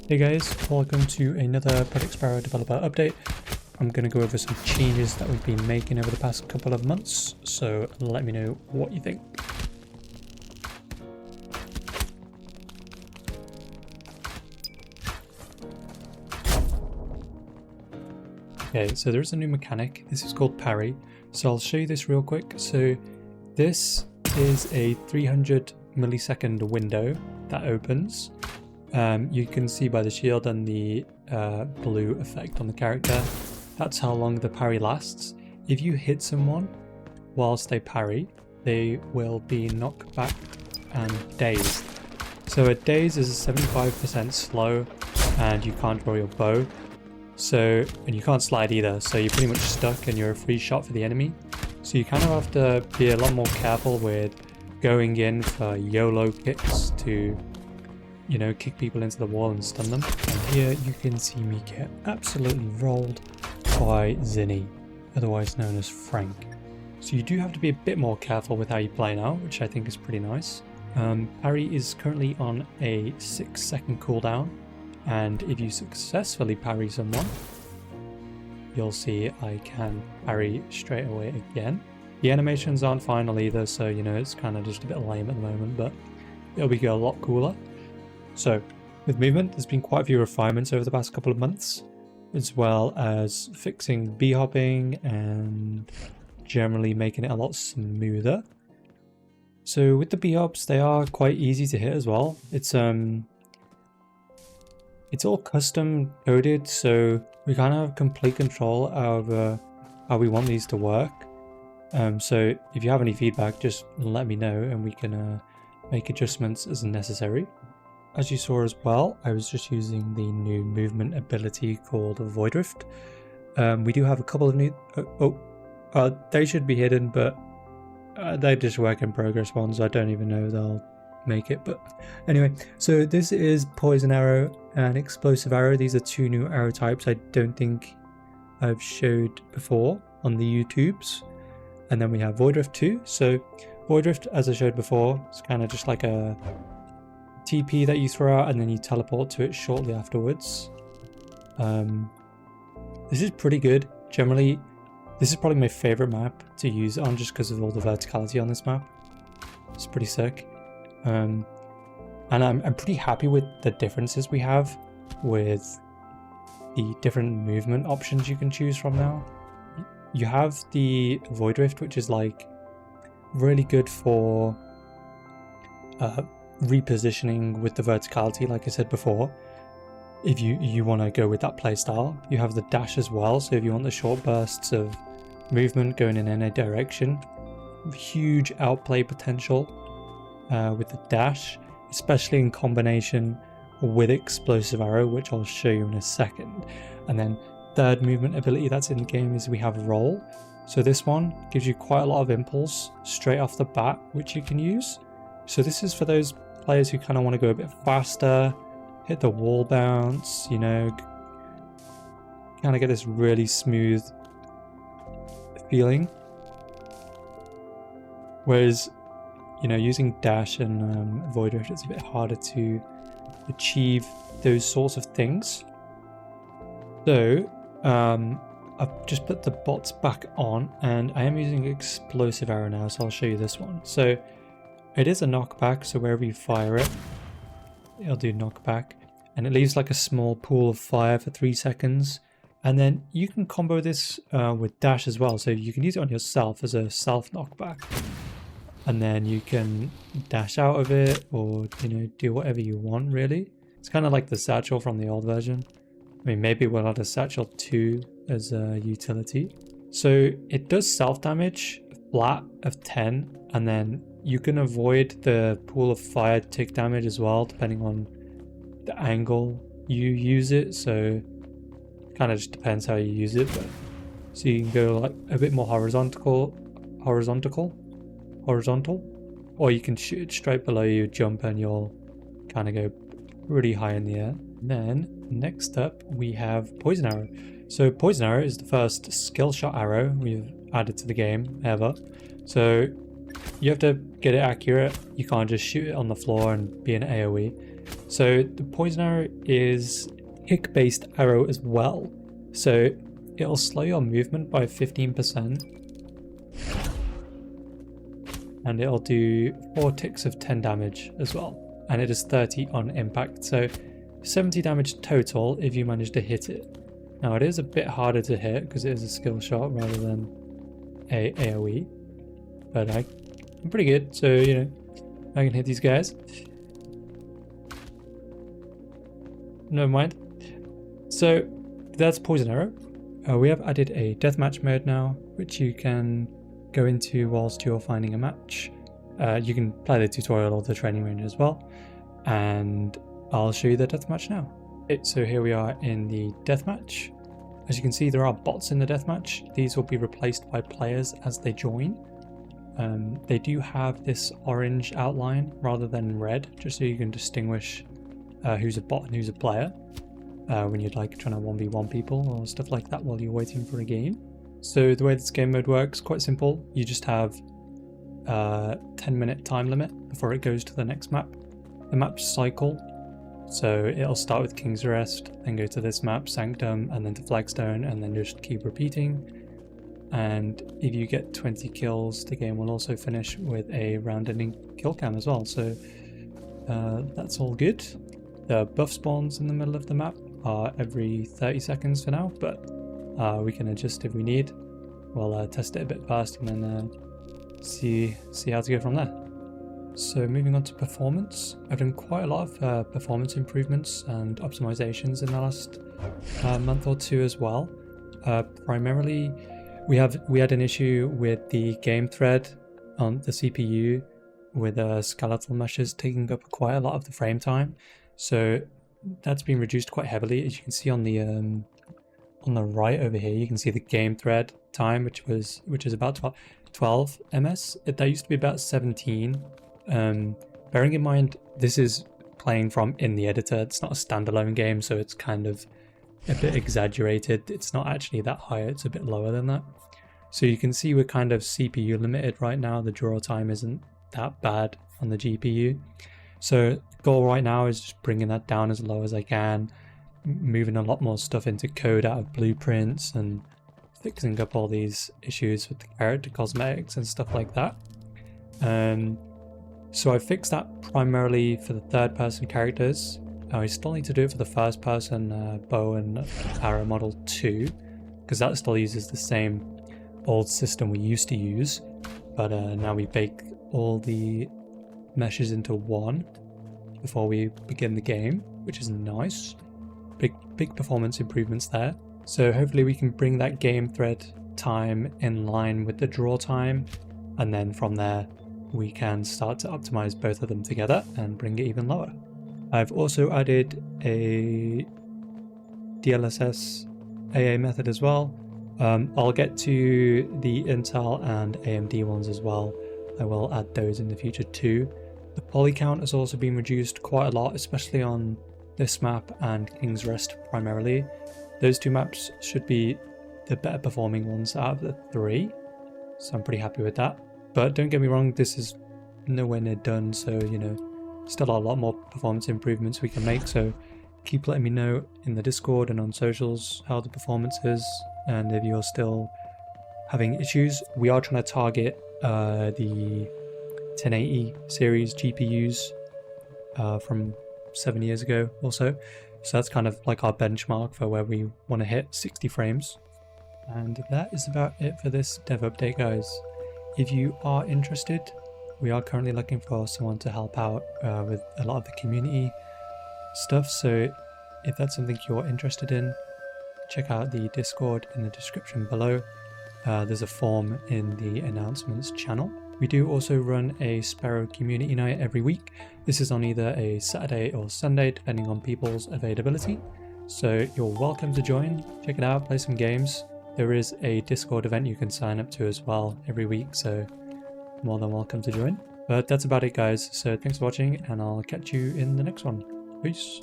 Hey guys, welcome to another Project Sparrow developer update. I'm going to go over some changes that we've been making over the past couple of months, so let me know what you think. Okay, so there's a new mechanic. This is called Parry. So I'll show you this real quick. So this is a 300 millisecond window that opens. You can see by the shield and the blue effect on the character, that's how long the parry lasts. If you hit someone whilst they parry, they will be knocked back and dazed. So a daze is 75% slow and you can't draw your bow. And you can't slide either, so you're pretty much stuck and you're a free shot for the enemy. So you kind of have to be a lot more careful with going in for YOLO kicks to, you know, kick people into the wall and stun them. And here you can see me get absolutely rolled by Zinni, otherwise known as Frank. So you do have to be a bit more careful with how you play now, which I think is pretty nice. Parry is currently on a 6-second cooldown, and if you successfully parry someone, you'll see I can parry straight away again. The animations aren't final either, so you know, it's kind of just a bit lame at the moment, but it'll be a lot cooler. So, with movement, there's been quite a few refinements over the past couple of months, as well as fixing bee-hopping and generally making it a lot smoother. So with the bee-hops, they are quite easy to hit as well. It's all custom coded, so we kind of have complete control over how we want these to work. So if you have any feedback, just let me know and we can make adjustments as necessary. As you saw as well, I was just using the new movement ability called Void Rift. We do have a couple of new... they should be hidden, but they're just work in progress ones. I don't even know if they'll make it, but anyway. So this is Poison Arrow and Explosive Arrow. These are two new arrow types I don't think I've showed before on the YouTubes. And then we have Void Rift 2. So Void Rift, as I showed before, it's kind of just like a TP that you throw out and then you teleport to it shortly afterwards. This is pretty good. Generally, this is probably my favorite map to use on just because of all the verticality on this map. It's pretty sick. And I'm pretty happy with the differences we have with the different movement options you can choose from now. You have the Void Rift, which is like really good for repositioning with the verticality, like I said before. If you want to go with that playstyle, you have the dash as well. So if you want the short bursts of movement going in any direction, huge outplay potential with the dash, especially in combination with Explosive Arrow, which I'll show you in a second. And then third movement ability that's in the game is we have Roll. So this one gives you quite a lot of impulse straight off the bat, which you can use. So this is for those players who kind of want to go a bit faster, hit the wall bounce, you know, kind of get this really smooth feeling. Whereas, you know, using dash and Void Rift, it's a bit harder to achieve those sorts of things. So I've just put the bots back on and I am using Explosive Arrow now, so I'll show you this one. So it is a knockback, so wherever you fire it, it'll do knockback. And it leaves like a small pool of fire for 3 seconds. And then you can combo this with dash as well. So you can use it on yourself as a self knockback. And then you can dash out of it or, you know, do whatever you want really. It's kind of like the satchel from the old version. I mean, maybe we'll add a satchel 2 as a utility. So it does self damage flat of 10, and then you can avoid the pool of fire tick damage as well, depending on the angle you use it. So it kind of just depends how you use it. But so you can go like a bit more horizontal, or you can shoot it straight below you, jump, and you'll kind of go really high in the air. And then next up we have Poison Arrow. So Poison Arrow is the first skill shot arrow we've added to the game ever. So you have to get it accurate. You can't just shoot it on the floor and be an AoE. So the poison arrow is hick based arrow as well. So it'll slow your movement by 15%. And it'll do 4 ticks of 10 damage as well. And it is 30 on impact. So 70 damage total if you manage to hit it. Now it is a bit harder to hit because it is a skill shot rather than a AoE. But I'm pretty good, so you know, I can hit these guys. Never mind. So that's poison arrow. We have added a deathmatch mode now, which you can go into whilst you're finding a match. You can play the tutorial or the training range as well, and I'll show you the deathmatch now. Okay, so here we are in the deathmatch. As you can see, there are bots in the deathmatch. These will be replaced by players as they join. They do have this orange outline rather than red, just so you can distinguish who's a bot and who's a player when you're like trying to 1v1 people or stuff like that while you're waiting for a game. So the way this game mode works, quite simple. You just have a 10-minute time limit before it goes to the next map. The maps cycle, so it'll start with King's Rest, then go to this map, Sanctum, and then to Flagstone, and then just keep repeating. And if you get 20 kills, the game will also finish with a round-ending kill cam as well, so that's all good. The buff spawns in the middle of the map are every 30 seconds for now, but we can adjust if we need. We'll test it a bit first and then see how to go from there. So moving on to performance, I've done quite a lot of performance improvements and optimizations in the last month or two as well. Primarily, we had an issue with the game thread on the CPU with skeletal meshes taking up quite a lot of the frame time. So that's been reduced quite heavily. As you can see on the right over here, you can see the game thread time, which is about 12 ms. That used to be about 17. Bearing in mind, this is playing from in the editor. It's not a standalone game, so it's kind of a bit exaggerated. It's not actually that high, it's a bit lower than that. So you can see we're kind of CPU limited right now. The draw time isn't that bad on the GPU. So goal right now is just bringing that down as low as I can, moving a lot more stuff into code out of blueprints and fixing up all these issues with the character cosmetics and stuff like that. So I fixed that primarily for the third person characters. I still need to do it for the first person bow and arrow model too, because that still uses the same old system we used to use, but now we bake all the meshes into one before we begin the game, which is nice. Big performance improvements there. So hopefully we can bring that game thread time in line with the draw time, and then from there we can start to optimize both of them together and bring it even lower. I've also added a DLSS AA method as well. I'll get to the Intel and AMD ones as well. I will add those in the future too. The poly count has also been reduced quite a lot, especially on this map and King's Rest primarily. Those two maps should be the better performing ones out of the three, so I'm pretty happy with that. But don't get me wrong, this is nowhere near done, so you know, still a lot more performance improvements we can make, so keep letting me know in the Discord and on socials how the performance is, and if you're still having issues. We are trying to target the 1080 series GPUs from 7 years ago or so. So that's kind of like our benchmark for where we want to hit 60 frames. And that is about it for this dev update, guys. If you are interested, we are currently looking for someone to help out with a lot of the community stuff. So if that's something you're interested in, check out the Discord in the description below. There's a form in the announcements channel. We do also run a Sparrow community night every week. This is on either a Saturday or Sunday, depending on people's availability. So you're welcome to join, check it out, play some games. There is a Discord event you can sign up to as well every week, so more than welcome to join. But that's about it, guys. So thanks for watching, and I'll catch you in the next one. Peace.